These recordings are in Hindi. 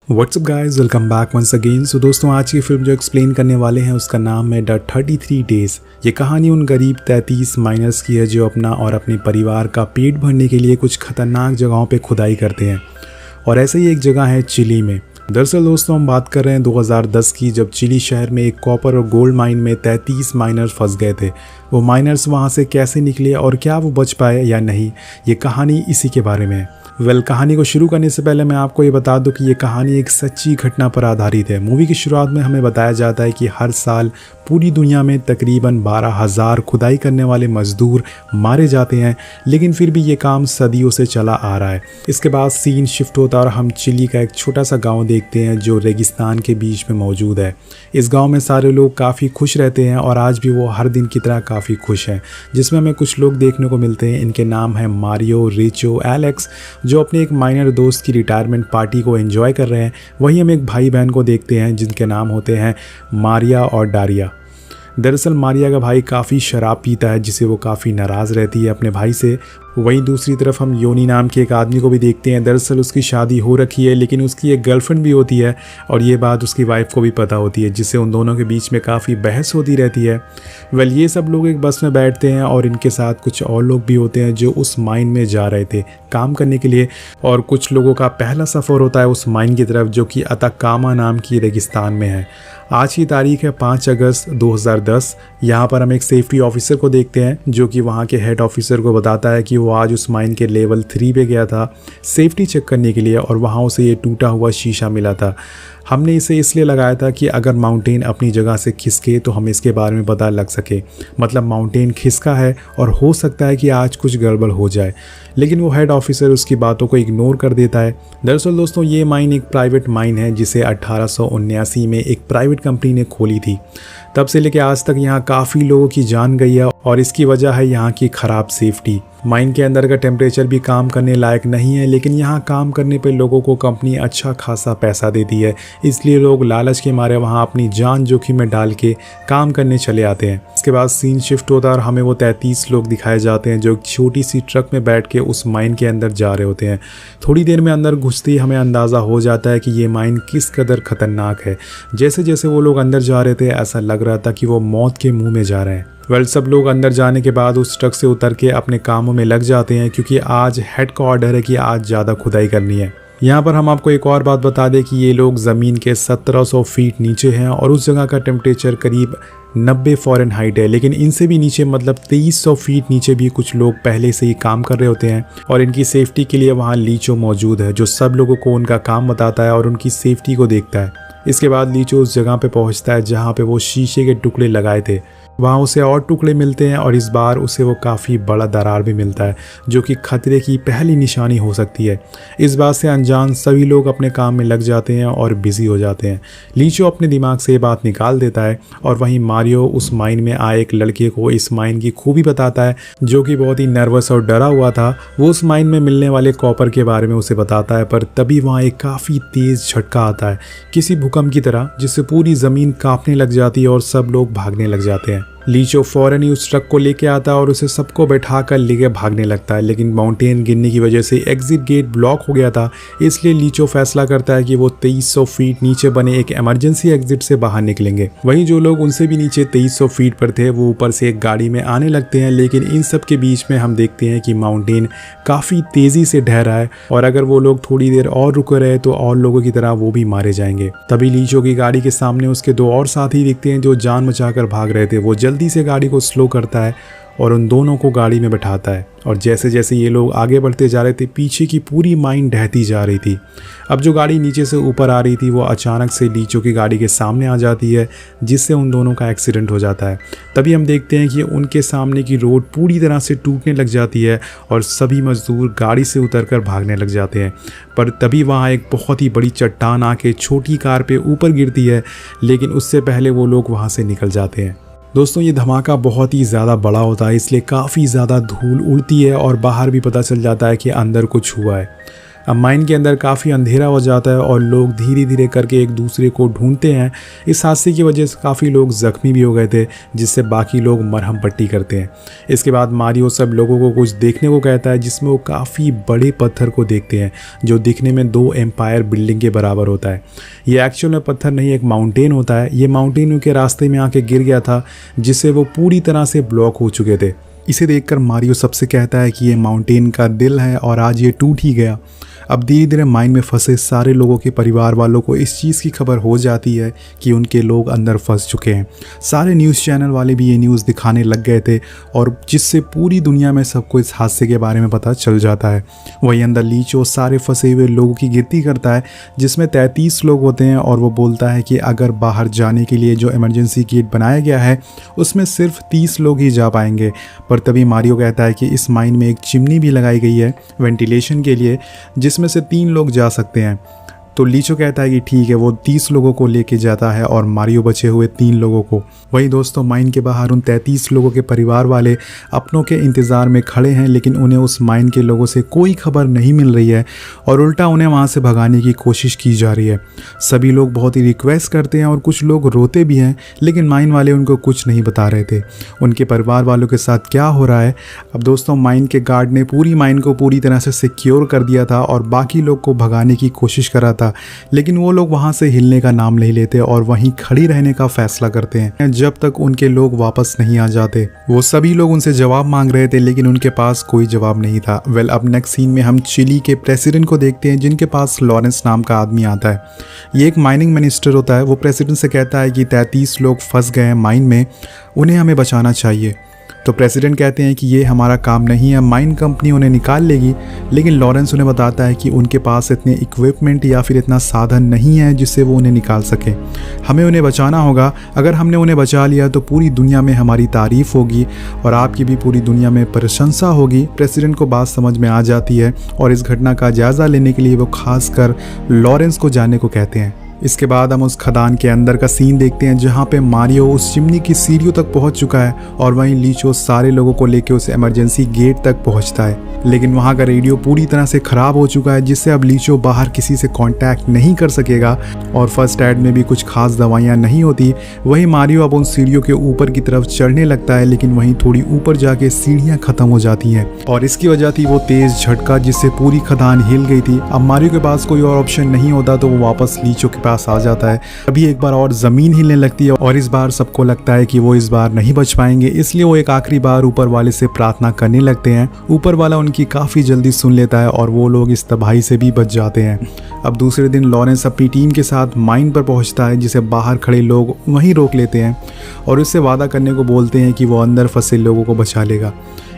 WhatsApp guys, welcome back once again. So दोस्तों, आज की फिल्म जो एक्सप्लेन करने वाले हैं उसका नाम है द 33 डेज। ये कहानी उन गरीब 33 माइनर्स की है जो अपना और अपने परिवार का पेट भरने के लिए कुछ खतरनाक जगहों पे खुदाई करते हैं। और ऐसे ही एक जगह है चिली में। दरअसल दोस्तों, हम बात कर रहे हैं 2010 की, जब चिली शहर में एक कॉपर और गोल्ड माइन में 33 माइनर्स फंस गए थे। वो माइनर्स वहाँ से कैसे निकले और क्या वो बच पाए या नहीं, ये कहानी इसी के बारे में है। कहानी को शुरू करने से पहले मैं आपको ये बता दूं कि ये कहानी एक सच्ची घटना पर आधारित है। मूवी की शुरुआत में हमें बताया जाता है कि हर साल पूरी दुनिया में तकरीबन 12,000 खुदाई करने वाले मजदूर मारे जाते हैं, लेकिन फिर भी ये काम सदियों से चला आ रहा है। इसके बाद सीन शिफ्ट होता है और हम चिली का एक छोटा सा गांव देखते हैं जो रेगिस्तान के बीच में मौजूद है। इस गांव में सारे लोग काफ़ी खुश रहते हैं और आज भी वो हर दिन की तरह काफ़ी खुश हैं, जिसमें हमें कुछ लोग देखने को मिलते हैं। इनके नाम हैं मारियो, रिचो, एलेक्स, जो अपने एक माइनर दोस्त की रिटायरमेंट पार्टी को एंजॉय कर रहे हैं। वहीं हम एक भाई बहन को देखते हैं जिनके नाम होते हैं मारिया और डारिया। दरअसल मारिया का भाई काफ़ी शराब पीता है, जिसे वो काफ़ी नाराज़ रहती है अपने भाई से। वहीं दूसरी तरफ हम योनी नाम के एक आदमी को भी देखते हैं। दरअसल उसकी शादी हो रखी है, लेकिन उसकी एक गर्लफ्रेंड भी होती है और ये बात उसकी वाइफ को भी पता होती है, जिससे उन दोनों के बीच में काफ़ी बहस होती रहती है। ये सब लोग एक बस में बैठते हैं और इनके साथ कुछ और लोग भी होते हैं जो उस माइन में जा रहे थे काम करने के लिए। और कुछ लोगों का पहला सफ़र होता है उस माइन की तरफ, जो कि अताकामा नाम की रेगिस्तान में है। आज की तारीख है 5 अगस्त 2010। यहाँ पर हम एक सेफ्टी ऑफिसर को देखते हैं जो कि वहाँ के हेड ऑफिसर को बताता है कि वो आज उस माइन के लेवल 3 पे गया था सेफ्टी चेक करने के लिए, और वहाँ उसे ये टूटा हुआ शीशा मिला था। हमने इसे इसलिए लगाया था कि अगर माउंटेन अपनी जगह से खिसके तो हमें इसके बारे में पता लग सके। मतलब माउंटेन खिसका है और हो सकता है कि आज कुछ गड़बड़ हो जाए, लेकिन वो हेड ऑफिसर उसकी बातों को इग्नोर कर देता है। दरअसल दोस्तों, ये माइन एक प्राइवेट माइन है जिसे 1879 में एक प्राइवेट कंपनी ने खोली थी। तब से लेकर आज तक यहाँ काफ़ी लोगों की जान गई है और इसकी वजह है यहाँ की ख़राब सेफ्टी। माइन के अंदर का टेम्परेचर भी काम करने लायक नहीं है, लेकिन यहाँ काम करने पे लोगों को कंपनी अच्छा खासा पैसा देती है, इसलिए लोग लालच के मारे वहाँ अपनी जान जोखिम में डाल के काम करने चले आते हैं। इसके बाद सीन शिफ्ट होता है और हमें वो 33 लोग दिखाए जाते हैं जो एक छोटी सी ट्रक में बैठ के उस माइन के अंदर जा रहे होते हैं। थोड़ी देर में अंदर घुसते ही हमें अंदाज़ा हो जाता है कि ये माइन किस कदर खतरनाक है। जैसे जैसे वो लोग अंदर जा रहे थे ऐसा लग रहा था कि वो मौत के मुँह में जा रहे हैं। सब लोग अंदर जाने के बाद उस ट्रक से उतर के अपने कामों में लग जाते हैं, क्योंकि आज हेड का ऑर्डर है कि आज ज़्यादा खुदाई करनी है। यहाँ पर हम आपको एक और बात बता दें कि ये लोग ज़मीन के 1700 फीट नीचे हैं और उस जगह का टेम्परेचर करीब 90 फ़ारेनहाइट है। लेकिन इनसे भी नीचे, मतलब 2300 फीट नीचे भी कुछ लोग पहले से ही काम कर रहे होते हैं और इनकी सेफ्टी के लिए वहाँ लीचो मौजूद है जो सब लोगों को उनका काम बताता है और उनकी सेफ्टी को देखता है। इसके बाद लीचो उस जगह पे पहुँचता है जहाँ पे वो शीशे के टुकड़े लगाए थे। वहाँ उसे और टुकड़े मिलते हैं और इस बार उसे वो काफ़ी बड़ा दरार भी मिलता है, जो कि खतरे की पहली निशानी हो सकती है। इस बात से अनजान सभी लोग अपने काम में लग जाते हैं और बिजी हो जाते हैं। लीचो अपने दिमाग से ये बात निकाल देता है और वहीं मारियो उस माइन में आए एक लड़के को इस माइन की खूबी बताता है, जो कि बहुत ही नर्वस और डरा हुआ था। वो उस माइन में मिलने वाले कॉपर के बारे में उसे बताता है, पर तभी वहाँ एक काफ़ी तेज़ झटका आता है किसी भूकंप की तरह, जिससे पूरी ज़मीन कांपने लग जाती है और सब लोग भागने लग जाते हैं। लीचो फौरन ही उस ट्रक को लेके आता है और उसे सबको बैठा कर लेके भागने लगता है, लेकिन माउंटेन गिरने की वजह से एग्जिट गेट ब्लॉक हो गया था। इसलिए लीचो फैसला करता है कि वो 2300 फीट नीचे बने एक इमरजेंसी एग्जिट से बाहर निकलेंगे। वहीं जो लोग उनसे भी नीचे 2300 फीट पर थे वो ऊपर से एक गाड़ी में आने लगते हैं, लेकिन इन सब के बीच में हम देखते हैं कि माउंटेन काफ़ी तेज़ी से ढह रहा है और अगर वो लोग थोड़ी देर और रुके रहे तो और लोगों की तरह वो भी मारे जाएंगे। तभी लीचो की गाड़ी के सामने उसके 2 और साथी दिखते हैं जो जान बचाकर भाग रहे थे। वो जल्दी से गाड़ी को स्लो करता है और उन दोनों को गाड़ी में बैठाता है, और जैसे जैसे ये लोग आगे बढ़ते जा रहे थे पीछे की पूरी माइन ढहती जा रही थी। अब जो गाड़ी नीचे से ऊपर आ रही थी वो अचानक से लीचो की गाड़ी के सामने आ जाती है, जिससे उन दोनों का एक्सीडेंट हो जाता है। तभी हम देखते हैं कि उनके सामने की रोड पूरी तरह से टूटने लग जाती है और सभी मजदूर गाड़ी से उतरकर भागने लग जाते हैं। पर तभी वहाँ एक बहुत ही बड़ी चट्टान आके छोटी कार पे ऊपर गिरती है, लेकिन उससे पहले वो लोग वहाँ से निकल जाते हैं। दोस्तों, ये धमाका बहुत ही ज़्यादा बड़ा होता है, इसलिए काफ़ी ज़्यादा धूल उड़ती है और बाहर भी पता चल जाता है कि अंदर कुछ हुआ है। अब माइन के अंदर काफ़ी अंधेरा हो जाता है और लोग धीरे धीरे करके एक दूसरे को ढूंढते हैं। इस हादसे की वजह से काफ़ी लोग ज़ख्मी भी हो गए थे, जिससे बाकी लोग मरहम पट्टी करते हैं। इसके बाद मारियो सब लोगों को कुछ देखने को कहता है, जिसमें वो काफ़ी बड़े पत्थर को देखते हैं जो दिखने में 2 एम्पायर बिल्डिंग के बराबर होता है। ये एक्चुअल में पत्थर नहीं, एक माउंटेन होता है। ये माउंटेन उनके रास्ते में आके गिर गया था, जिससे वो पूरी तरह से ब्लॉक हो चुके थे। इसे देखकर मारियो सबसे कहता है कि ये माउंटेन का दिल है और आज ये टूट ही गया। अब धीरे धीरे माइन में फंसे सारे लोगों के परिवार वालों को इस चीज़ की खबर हो जाती है कि उनके लोग अंदर फंस चुके हैं। सारे न्यूज़ चैनल वाले भी ये न्यूज़ दिखाने लग गए थे, और जिससे पूरी दुनिया में सबको इस हादसे के बारे में पता चल जाता है। वहीं अंदर लीचो सारे फंसे हुए लोगों की गिनती करता है, जिसमें 33 लोग होते हैं, और वो बोलता है कि अगर बाहर जाने के लिए जो इमरजेंसी गेट बनाया गया है उसमें सिर्फ 30 लोग ही जा पाएंगे। पर तभी मारियो कहता है कि इस माइन में एक चिमनी भी लगाई गई है वेंटिलेशन के लिए, जिसमें से 3 लोग जा सकते हैं। तो लीचो कहता है कि ठीक है, वो 30 लोगों को लेके जाता है और मारियो बचे हुए 3 लोगों को। वही दोस्तों, माइन के बाहर उन 33 लोगों के परिवार वाले अपनों के इंतज़ार में खड़े हैं, लेकिन उन्हें उस माइन के लोगों से कोई खबर नहीं मिल रही है और उल्टा उन्हें वहाँ से भगाने की कोशिश की जा रही है। सभी लोग बहुत ही रिक्वेस्ट करते हैं और कुछ लोग रोते भी हैं, लेकिन माइन वाले उनको कुछ नहीं बता रहे थे उनके परिवार वालों के साथ क्या हो रहा है। अब दोस्तों, माइन के गार्ड ने पूरी माइन को पूरी तरह से सिक्योर कर दिया था और बाकी लोग को भगाने की कोशिश करा था, लेकिन वो लोग वहां से हिलने का नाम नहीं लेते और वहीं खड़ी रहने का फैसला करते हैं जब तक उनके लोग वापस नहीं आ जाते। वो सभी लोग उनसे जवाब मांग रहे थे, लेकिन उनके पास कोई जवाब नहीं था। अब नेक्स्ट सीन में हम चिली के प्रेसिडेंट को देखते हैं, जिनके पास लॉरेंस नाम का आदमी आता है। ये एक माइनिंग मिनिस्टर होता है। वो प्रेसिडेंट से कहता है कि 33 लोग फंस गए हैं माइन में, उन्हें हमें बचाना चाहिए। तो प्रेसिडेंट कहते हैं कि ये हमारा काम नहीं है, माइन कंपनी उन्हें निकाल लेगी। लेकिन लॉरेंस उन्हें बताता है कि उनके पास इतने इक्विपमेंट या फिर इतना साधन नहीं है जिससे वो उन्हें निकाल सके। हमें उन्हें बचाना होगा। अगर हमने उन्हें बचा लिया तो पूरी दुनिया में हमारी तारीफ होगी और आपकी भी पूरी दुनिया में प्रशंसा होगी। प्रेसिडेंट को बात समझ में आ जाती है और इस घटना का जायज़ा लेने के लिए वो खासकर लॉरेंस को जाने को कहते हैं। इसके बाद हम उस खदान के अंदर का सीन देखते हैं, जहाँ पे मारियो उस चिमनी की सीढ़ियों तक पहुँच चुका है और वहीं लीचो सारे लोगों को लेकर उस इमरजेंसी गेट तक पहुँचता है। लेकिन वहाँ का रेडियो पूरी तरह से ख़राब हो चुका है, जिससे अब लीचो बाहर किसी से कांटेक्ट नहीं कर सकेगा और फर्स्ट एड में भी कुछ खास दवाइयाँ नहीं होती। वहीं मारियो अब उन सीढ़ियों के ऊपर की तरफ चढ़ने लगता है, लेकिन वहीं थोड़ी ऊपर जाके सीढ़ियाँ ख़त्म हो जाती हैं और इसकी वजह थी वो तेज़ झटका, जिससे पूरी खदान हिल गई थी। अब मारियो के पास कोई और ऑप्शन नहीं होता, तो वो वापस लीचो के पास आ जाता है। अभी एक बार और जमीन हिलने लगती है और इस बार सबको लगता है कि वो इस बार नहीं बच पाएंगे, इसलिए वो एक आखिरी बार ऊपर वाले से प्रार्थना करने लगते हैं। ऊपर वाला उनकी काफ़ी जल्दी सुन लेता है और वो लोग इस तबाही से भी बच जाते हैं। अब दूसरे दिन लॉरेंस अपनी टीम के साथ माइन पर पहुंचता है, जिसे बाहर खड़े लोग वहीं रोक लेते हैं और उससे वादा करने को बोलते हैं कि वो अंदर फंसे लोगों को बचा लेगा।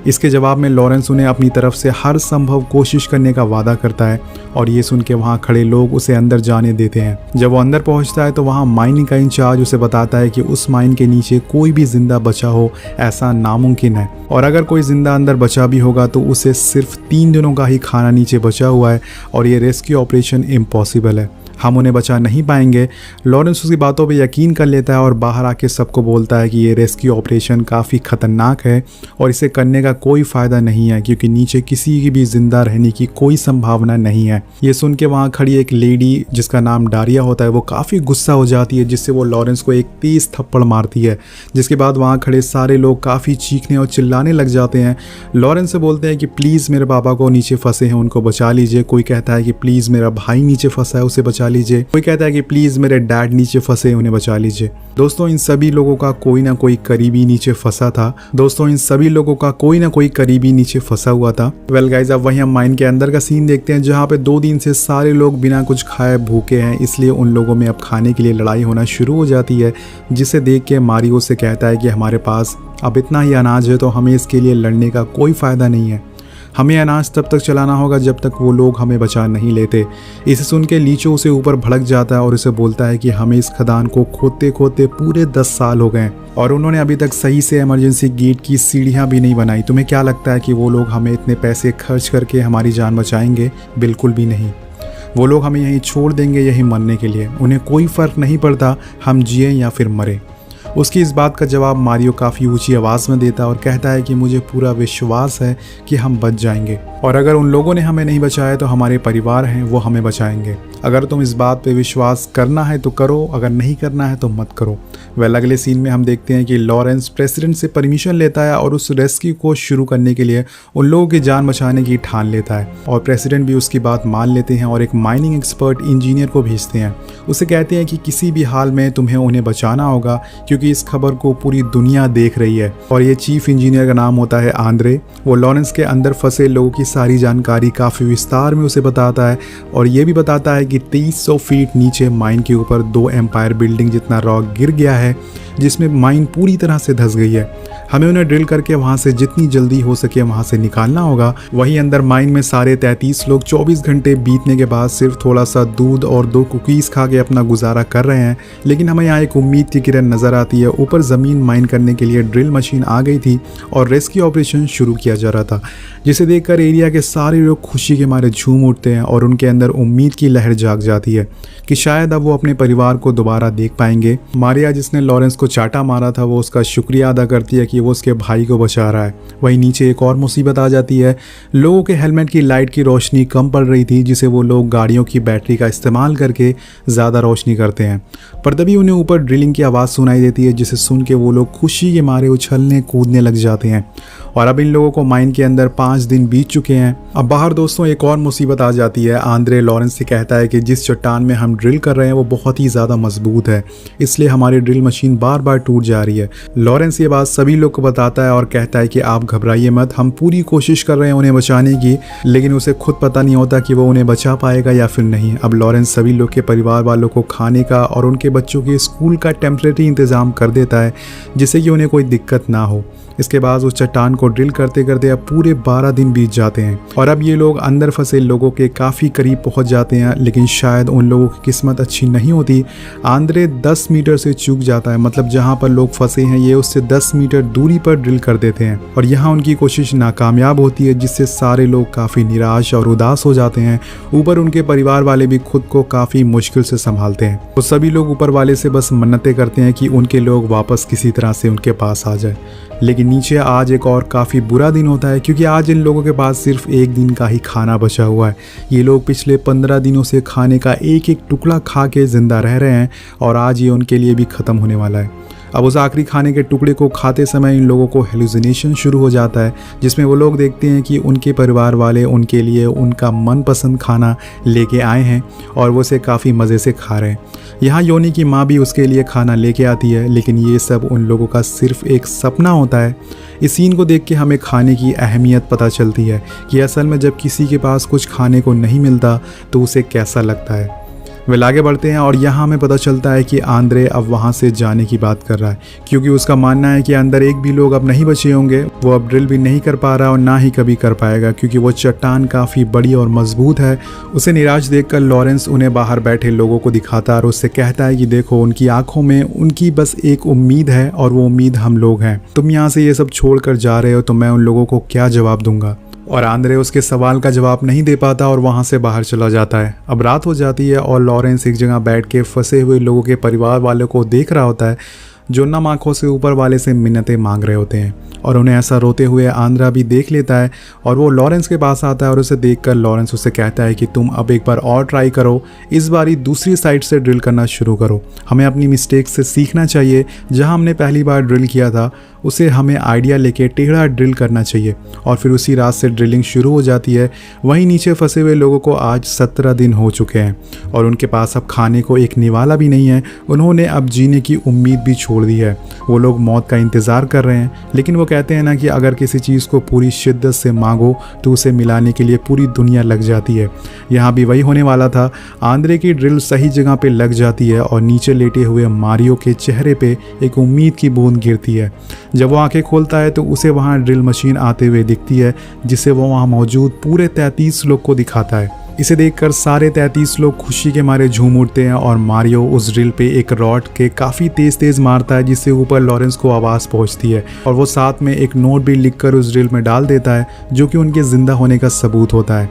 इसके जवाब में लॉरेंस उन्हें अपनी तरफ से हर संभव कोशिश करने का वादा करता है और ये सुन के वहाँ खड़े लोग उसे अंदर जाने देते हैं। जब वो अंदर पहुँचता है तो वहाँ माइनिंग का इंचार्ज उसे बताता है कि उस माइन के नीचे कोई भी जिंदा बचा हो ऐसा नामुमकिन है, और अगर कोई जिंदा अंदर बचा भी होगा तो उसे सिर्फ 3 दिनों का ही खाना नीचे बचा हुआ है और ये रेस्क्यू ऑपरेशन इम्पॉसिबल है, हम उन्हें बचा नहीं पाएंगे। लॉरेंस उसकी बातों पे यकीन कर लेता है और बाहर आके सबको बोलता है कि ये रेस्क्यू ऑपरेशन काफ़ी ख़तरनाक है और इसे करने का कोई फ़ायदा नहीं है, क्योंकि नीचे किसी की भी ज़िंदा रहने की कोई संभावना नहीं है। ये सुन के वहाँ खड़ी एक लेडी जिसका नाम डारिया होता है, वो काफ़ी गुस्सा हो जाती है, जिससे वो लॉरेंस को एक तेज़ थप्पड़ मारती है। जिसके बाद वहाँ खड़े सारे लोग काफ़ी चीखने और चिल्लाने लग जाते हैं। लॉरेंस से बोलते हैं कि प्लीज़ मेरे पापा को नीचे फंसे हैं उनको बचा लीजिए। कोई कहता है कि प्लीज़ मेरा भाई नीचे फंसा है उसे बचा लीजिए। कोई कहता है कि प्लीज मेरे डैड नीचे फंसे उन्हें बचा लीजिए। दोस्तों, इन सभी लोगों का कोई ना कोई करीबी नीचे फंसा था। दोस्तों, इन सभी लोगों का कोई ना कोई करीबी नीचे फंसा हुआ था। वेल गाइस, अब वहीं हम माइन के अंदर का सीन देखते हैं, जहाँ पे 2 दिन से सारे लोग बिना कुछ खाए भूखे हैं, इसलिए उन लोगों में अब खाने के लिए लड़ाई होना शुरू हो जाती है, जिसे देख के मारियो से कहता है कि हमारे पास अब इतना ही अनाज है तो हमें इसके लिए लड़ने का कोई फ़ायदा नहीं है। हमें अनाज तब तक चलाना होगा जब तक वो लोग हमें बचा नहीं लेते। इसे सुन के लीचो उसे ऊपर भड़क जाता है और उसे बोलता है कि हमें इस खदान को खोदते खोदते पूरे 10 साल हो गए और उन्होंने अभी तक सही से इमरजेंसी गेट की सीढ़ियाँ भी नहीं बनाई। तुम्हें क्या लगता है कि वो लोग हमें इतने पैसे खर्च करके हमारी जान बचाएंगे? बिल्कुल भी नहीं। वो लोग हमें यहीं छोड़ देंगे, यहीं मरने के लिए। उन्हें कोई फ़र्क नहीं पड़ता हम जिए या फिर मरे। उसकी इस बात का जवाब मारियो काफ़ी ऊंची आवाज़ में देता है और कहता है कि मुझे पूरा विश्वास है कि हम बच जाएंगे, और अगर उन लोगों ने हमें नहीं बचाया तो हमारे परिवार हैं वो हमें बचाएंगे। अगर तुम इस बात पे विश्वास करना है तो करो, अगर नहीं करना है तो मत करो। वेल, अगले सीन में हम देखते हैं कि लॉरेंस प्रेसिडेंट से परमिशन लेता है और उस रेस्क्यू को शुरू करने के लिए उन लोगों की जान बचाने की ठान लेता है, और प्रेसिडेंट भी उसकी बात मान लेते हैं और एक माइनिंग एक्सपर्ट इंजीनियर को भेजते हैं। उसे कहते हैं कि किसी भी हाल में तुम्हें उन्हें बचाना होगा क्योंकि इस खबर को पूरी दुनिया देख रही है। और ये चीफ इंजीनियर का नाम होता है आंद्रे। वो लॉरेंस के अंदर फंसे लोगों की सारी जानकारी काफ़ी विस्तार में उसे बताता है, और ये भी बताता है कि 2300 फीट नीचे माइन के ऊपर 2 एम्पायर बिल्डिंग जितना रॉक गिर गया है, जिसमें माइन पूरी तरह से धंस गई है। हमें उन्हें ड्रिल करके वहाँ से जितनी जल्दी हो सके वहाँ से निकालना होगा। वहीं अंदर माइन में सारे 33 लोग 24 घंटे बीतने के बाद सिर्फ थोड़ा सा दूध और 2 कुकीज़ खा के अपना गुजारा कर रहे हैं। लेकिन हमें यहाँ एक उम्मीद की किरण नज़र आती है। ऊपर ज़मीन माइन करने के लिए ड्रिल मशीन आ गई थी और रेस्क्यू ऑपरेशन शुरू किया जा रहा था, जिसे देखकर एरिया के सारे लोग खुशी के मारे झूम उठते हैं और उनके अंदर उम्मीद की लहर जाग जाती है कि शायद अब वो अपने परिवार को दोबारा देख पाएंगे। मारिया, जिसने लॉरेंस को चाटा मारा था, वो उसका शुक्रिया अदा करती है कि वो उसके भाई को बचा रहा है। वहीं नीचे एक और मुसीबत आ जाती है। लोगों के हेलमेट की लाइट की रोशनी कम पड़ रही थी, जिसे वो लोग गाड़ियों की बैटरी का इस्तेमाल करके ज़्यादा रोशनी करते हैं। पर तभी उन्हें ऊपर ड्रिलिंग की आवाज़ सुनाई देती है, जिसे सुन के वो लोग खुशी के मारे उछलने कूदने लग जाते हैं। और अब इन लोगों को माइन के अंदर 5 दिन बीत चुके हैं। अब बाहर दोस्तों एक और मुसीबत आ जाती है। आंद्रे लॉरेंस से कहता है कि जिस चट्टान में हम ड्रिल कर रहे हैं वो बहुत ही ज़्यादा मजबूत है, इसलिए हमारी ड्रिल मशीन बार बार टूट जा रही है। लॉरेंस ये बात सभी लोग को बताता है और कहता है कि आप घबराइए मत, हम पूरी कोशिश कर रहे हैं उन्हें बचाने की। लेकिन उसे खुद पता नहीं होता कि वो उन्हें बचा पाएगा या फिर नहीं। अब लॉरेंस सभी लोग के परिवार वालों को खाने का और उनके बच्चों के स्कूल का टेम्परेरी इंतज़ाम कर देता है, जिससे कि उन्हें कोई दिक्कत ना हो। इसके बाद उस चट्टान को ड्रिल करते करते अब पूरे 12 दिन बीत जाते हैं और अब ये लोग अंदर फंसे लोगों के काफ़ी करीब पहुंच जाते हैं। लेकिन शायद उन लोगों की किस्मत अच्छी नहीं होती। आंद्रे 10 मीटर से चूक जाता है, मतलब जहां पर लोग फंसे हैं ये उससे 10 मीटर दूरी पर ड्रिल कर देते हैं और यहाँ उनकी कोशिश नाकामयाब होती है, जिससे सारे लोग काफ़ी निराश और उदास हो जाते हैं। ऊपर उनके परिवार वाले भी खुद को काफ़ी मुश्किल से संभालते हैं। तो सभी लोग ऊपर वाले से बस मन्नतें करते हैं कि उनके लोग वापस किसी तरह से उनके पास आ जाए। लेकिन नीचे आज एक और काफ़ी बुरा दिन होता है, क्योंकि आज इन लोगों के पास सिर्फ एक दिन का ही खाना बचा हुआ है। ये लोग पिछले 15 दिनों से खाने का एक एक टुकड़ा खा के ज़िंदा रह रहे हैं और आज ये उनके लिए भी ख़त्म होने वाला है। अब उस आखिरी खाने के टुकड़े को खाते समय इन लोगों को हेलुसिनेशन शुरू हो जाता है, जिसमें वो लोग देखते हैं कि उनके परिवार वाले उनके लिए उनका मनपसंद खाना लेके आए हैं और वो उसे काफ़ी मज़े से खा रहे हैं। यहाँ योनी की माँ भी उसके लिए खाना लेके आती है, लेकिन ये सब उन लोगों का सिर्फ एक सपना होता है। इस सीन को देख के हमें खाने की अहमियत पता चलती है कि असल में जब किसी के पास कुछ खाने को नहीं मिलता तो उसे कैसा लगता है। वे आगे बढ़ते हैं और यहाँ हमें पता चलता है कि आंद्रे अब वहाँ से जाने की बात कर रहा है, क्योंकि उसका मानना है कि अंदर एक भी लोग अब नहीं बचे होंगे। वो अब ड्रिल भी नहीं कर पा रहा और ना ही कभी कर पाएगा, क्योंकि वो चट्टान काफ़ी बड़ी और मजबूत है। उसे निराश देखकर लॉरेंस उन्हें बाहर बैठे लोगों को दिखाता है और उससे कहता है कि देखो, उनकी आंखों में उनकी बस एक उम्मीद है और वो उम्मीद हम लोग हैं। तुम यहाँ से ये सब छोड़ कर जा रहे हो तो मैं उन लोगों को क्या जवाब दूंगा। और आंद्रे उसके सवाल का जवाब नहीं दे पाता और वहाँ से बाहर चला जाता है। अब रात हो जाती है और लॉरेंस एक जगह बैठ के फंसे हुए लोगों के परिवार वालों को देख रहा होता है, जो नम आंखों से ऊपर वाले से मिन्नतें मांग रहे होते हैं। और उन्हें ऐसा रोते हुए आंद्रा भी देख लेता है और वो लॉरेंस के पास आता है और उसे देखकर लॉरेंस उसे कहता है कि तुम अब एक बार और ट्राई करो, इस बारी दूसरी साइड से ड्रिल करना शुरू करो। हमें अपनी मिस्टेक से सीखना चाहिए। जहां हमने पहली बार ड्रिल किया था उसे हमें आइडिया लेके टेढ़ा ड्रिल करना चाहिए। और फिर उसी रात से ड्रिलिंग शुरू हो जाती है। वहीं नीचे फंसे हुए लोगों को आज 17 दिन हो चुके हैं और उनके पास अब खाने को एक निवाला भी नहीं है। उन्होंने अब जीने की उम्मीद भी छोड़ दी है। वो लोग मौत का इंतज़ार कर रहे हैं, लेकिन वो कहते हैं ना कि अगर किसी चीज़ को पूरी शिद्दत से मांगो तो उसे मिलाने के लिए पूरी दुनिया लग जाती है। यहाँ भी वही होने वाला था। आंद्रे की ड्रिल सही जगह पे लग जाती है और नीचे लेटे हुए मारियो के चेहरे पे एक उम्मीद की बूंद गिरती है। जब वो आंखें खोलता है तो उसे वहाँ ड्रिल मशीन आते हुए दिखती है, जिसे वो वहाँ मौजूद पूरे 33 लोग को दिखाता है। इसे देखकर सारे 33 लोग खुशी के मारे झूम उठते हैं और मारियो उस ड्रिल पे एक रॉड के काफ़ी तेज़ मारता है, जिससे ऊपर लॉरेंस को आवाज़ पहुंचती है और वो साथ में एक नोट भी लिखकर उस ड्रिल में डाल देता है, जो कि उनके ज़िंदा होने का सबूत होता है।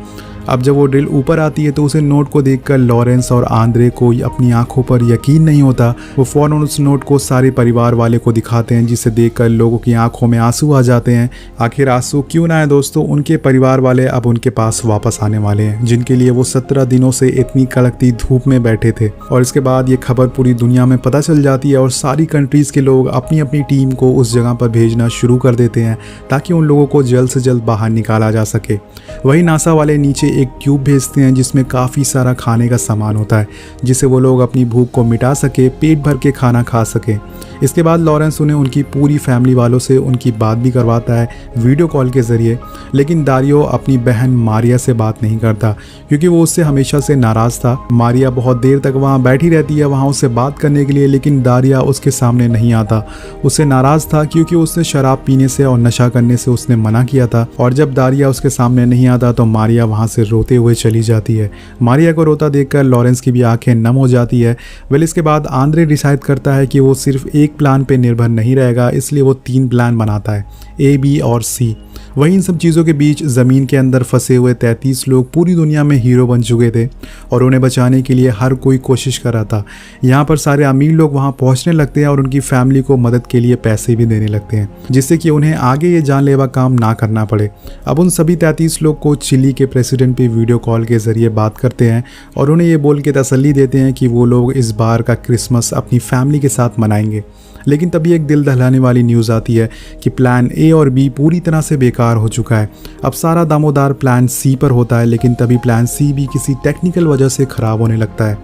अब जब वो ड्रिल ऊपर आती है तो उसे नोट को देखकर लॉरेंस और आंद्रे को अपनी आंखों पर यकीन नहीं होता। वो फौरन उस नोट को सारे परिवार वाले को दिखाते हैं, जिसे देखकर लोगों की आंखों में आंसू आ जाते हैं। आखिर आंसू क्यों ना आए दोस्तों, उनके परिवार वाले अब उनके पास वापस आने वाले हैं, जिनके लिए वो 17 दिनों से इतनी कड़कती धूप में बैठे थे। और इसके बाद ये खबर पूरी दुनिया में पता चल जाती है और सारी कंट्रीज के लोग अपनी अपनी टीम को उस जगह पर भेजना शुरू कर देते हैं ताकि उन लोगों को जल्द से जल्द बाहर निकाला जा सके। वही नासा वाले नीचे एक ट्यूब भेजते हैं जिसमें काफ़ी सारा खाने का सामान होता है, जिससे वो लोग अपनी भूख को मिटा सके, पेट भर के खाना खा सके। इसके बाद लॉरेंस उन्हें उनकी पूरी फैमिली वालों से उनकी बात भी करवाता है वीडियो कॉल के ज़रिए। लेकिन दारियो अपनी बहन मारिया से बात नहीं करता क्योंकि वो उससे हमेशा से नाराज़ था। मारिया बहुत देर तक वहाँ बैठी रहती है वहाँ उससे बात करने के लिए, लेकिन दारिया उसके सामने नहीं आता। उससे नाराज़ था क्योंकि उसने शराब पीने से और नशा करने से उसने मना किया था। और जब दारिया उसके सामने नहीं आता तो मारिया वहाँ से रोते हुए चली जाती है। मारिया को रोता देखकर लॉरेंस की भी आंखें नम हो जाती है। वेल इसके बाद आंद्रे डिसाइड करता है कि वो सिर्फ एक प्लान पे निर्भर नहीं रहेगा, इसलिए वो 3 प्लान बनाता है, A, B और C। वहीं इन सब चीज़ों के बीच ज़मीन के अंदर फंसे हुए 33 लोग पूरी दुनिया में हीरो बन चुके थे और उन्हें बचाने के लिए हर कोई कोशिश कर रहा था। यहाँ पर सारे अमीर लोग वहाँ पहुँचने लगते हैं और उनकी फैमिली को मदद के लिए पैसे भी देने लगते हैं, जिससे कि उन्हें आगे ये जानलेवा काम ना करना पड़े। अब उन सभी 33 लोग को चिली के प्रेसिडेंट भी वीडियो कॉल के ज़रिए बात करते हैं और उन्हें ये बोल के तसल्ली देते हैं कि वो लोग इस बार का क्रिसमस अपनी फैमिली के साथ मनाएंगे। लेकिन तभी एक दिल दहलाने वाली न्यूज़ आती है कि प्लान A और B पूरी तरह से बेकार हो चुका है। अब सारा दामोदार प्लान C पर होता है, लेकिन तभी प्लान C भी किसी टेक्निकल वजह से ख़राब होने लगता है।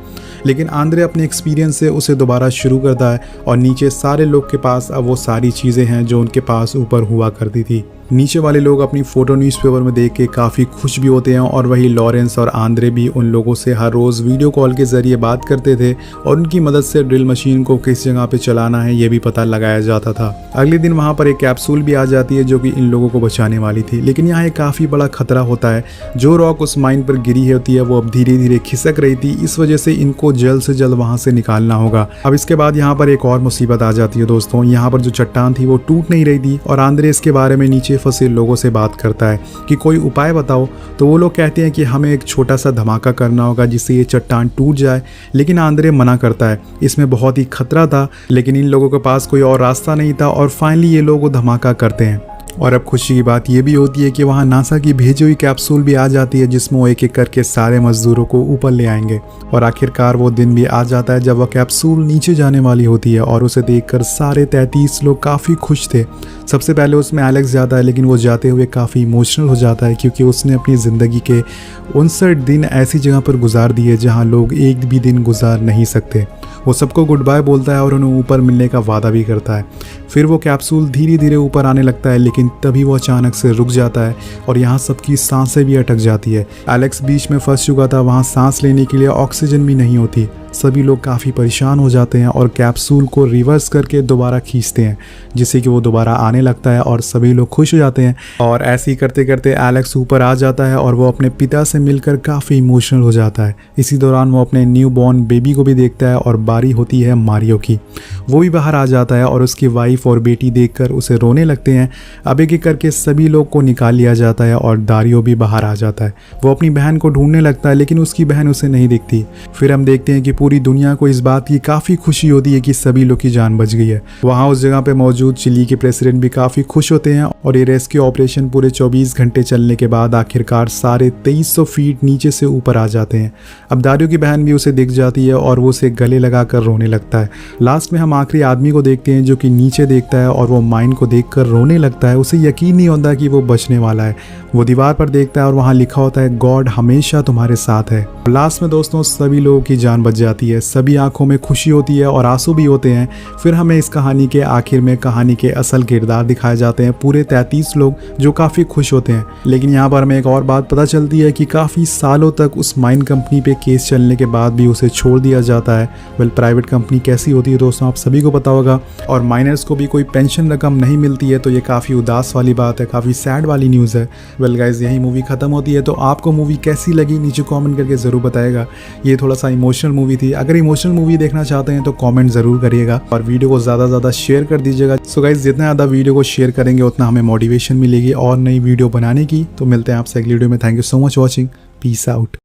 लेकिन आंद्रे अपने एक्सपीरियंस से उसे दोबारा शुरू करता है और नीचे सारे लोग के पास अब वो सारी चीज़ें हैं जो उनके पास ऊपर हुआ करती थी। नीचे वाले लोग अपनी फ़ोटो न्यूज़पेपर में देख के काफ़ी खुश भी होते हैं और वही लॉरेंस और आंद्रे भी उन लोगों से हर रोज़ वीडियो कॉल के ज़रिए बात करते थे और उनकी मदद से ड्रिल मशीन को किस जगह पे चलाना है ये भी पता लगाया जाता था। अगले दिन वहाँ पर एक कैप्सूल भी आ जाती है जो कि इन लोगों को बचाने वाली थी, लेकिन यहाँ एक काफ़ी बड़ा खतरा होता है। जो रॉक उस माइन पर गिरी होती है वो अब धीरे धीरे खिसक रही थी, इस वजह से इनको जल्द से जल्द वहाँ से निकालना होगा। अब इसके बाद यहाँ पर एक और मुसीबत आ जाती है दोस्तों। यहाँ पर जो चट्टान थी वो टूट नहीं रही थी और आंद्रे इसके बारे में नीचे फंसे लोगों से बात करता है कि कोई उपाय बताओ। तो वो लोग कहते हैं कि हमें एक छोटा सा धमाका करना होगा जिससे ये चट्टान टूट जाए, लेकिन आंद्रे मना करता है। इसमें बहुत ही खतरा था, लेकिन इन लोगों के पास कोई और रास्ता नहीं था और फाइनली ये लोग वो धमाका करते हैं। और अब खुशी की बात यह भी होती है कि वहाँ नासा की भेजी हुई कैप्सूल भी आ जाती है जिसमें वो एक एक करके सारे मजदूरों को ऊपर ले आएंगे। और आखिरकार वो दिन भी आ जाता है जब वह कैप्सूल नीचे जाने वाली होती है और उसे देखकर सारे 33 लोग काफ़ी खुश थे। सबसे पहले उसमें एलेक्स जाता है, लेकिन वो जाते हुए काफ़ी इमोशनल हो जाता है क्योंकि उसने अपनी ज़िंदगी के 59 दिन ऐसी जगह पर गुजार दिए जहाँ लोग एक भी दिन गुजार नहीं सकते। वो सबको गुड बाय बोलता है और उन्हें ऊपर मिलने का वादा भी करता है। फिर वो कैप्सूल धीरे धीरे ऊपर आने लगता है, लेकिन तभी वो अचानक से रुक जाता है और यहाँ सबकी सांसें भी अटक जाती है। एलेक्स बीच में फंस चुका था, वहाँ सांस लेने के लिए ऑक्सीजन भी नहीं होती। सभी लोग काफ़ी परेशान हो जाते हैं और कैप्सूल को रिवर्स करके दोबारा खींचते हैं जिससे कि वो दोबारा आने लगता है और सभी लोग खुश हो जाते हैं। और ऐसे ही करते करते एलेक्स ऊपर आ जाता है और वो अपने पिता से मिलकर काफ़ी इमोशनल हो जाता है। इसी दौरान वो अपने न्यू बॉर्न बेबी को भी देखता है और बारी होती है मारियो की। वो भी बाहर आ जाता है और उसकी वाइफ और बेटी देखकर उसे रोने लगते हैं। अब एक एक करके सभी लोग को निकाल लिया जाता है और दारियो भी बाहर आ जाता है। वो अपनी बहन को ढूंढने लगता है, लेकिन उसकी बहन उसे नहीं दिखती। फिर हम देखते हैं कि पूरी दुनिया को इस बात की काफ़ी खुशी होती है कि सभी लोग की जान बच गई है। वहाँ उस जगह पे मौजूद चिली के प्रेसिडेंट भी काफ़ी खुश होते हैं और ये रेस्क्यू ऑपरेशन पूरे 24 घंटे चलने के बाद आखिरकार सारे 2300 फीट नीचे से ऊपर आ जाते हैं। अब दारियो की बहन भी उसे दिख जाती है और वो उसे गले लगा कर रोने लगता है। लास्ट में हम आखिरी आदमी को देखते हैं जो कि नीचे देखता है और वो माइन को देखकर रोने लगता है। उसे यकीन नहीं होता कि वो बचने वाला है। वो दीवार पर देखता है और वहाँ लिखा होता है गॉड हमेशा तुम्हारे साथ है। लास्ट में दोस्तों सभी लोगों की जान बच जाती है, सभी आंखों में खुशी होती है और आंसू भी होते हैं। फिर हमें इस कहानी के आखिर में कहानी के असल किरदार दिखाए जाते हैं, पूरे 33 लोग जो काफ़ी खुश होते हैं। लेकिन यहाँ पर हमें एक और बात पता चलती है कि काफ़ी सालों तक उस माइन कंपनी पे केस चलने के बाद भी उसे छोड़ दिया जाता है। वेल प्राइवेट कंपनी कैसी होती है दोस्तों आप सभी को पता होगा। और माइनर्स को भी कोई पेंशन रकम नहीं मिलती है, तो ये काफ़ी उदास वाली बात है, काफ़ी सैड वाली न्यूज़ है। वेल गाइज, यही मूवी खत्म होती है। तो आपको मूवी कैसी लगी नीचे कमेंट करके ज़रूर बताएगा। ये थोड़ा सा इमोशनल मूवी थी। अगर इमोशनल मूवी देखना चाहते हैं तो कमेंट ज़रूर करिएगा और वीडियो को ज़्यादा से ज़्यादा शेयर कर दीजिएगा। सो गाइज, जितना ज़्यादा वीडियो को शेयर करेंगे उतना हमें मोटिवेशन मिलेगी और नई वीडियो बनाने की। तो मिलते हैं आपसे अगली वीडियो में। Thank you so much watching. Peace out.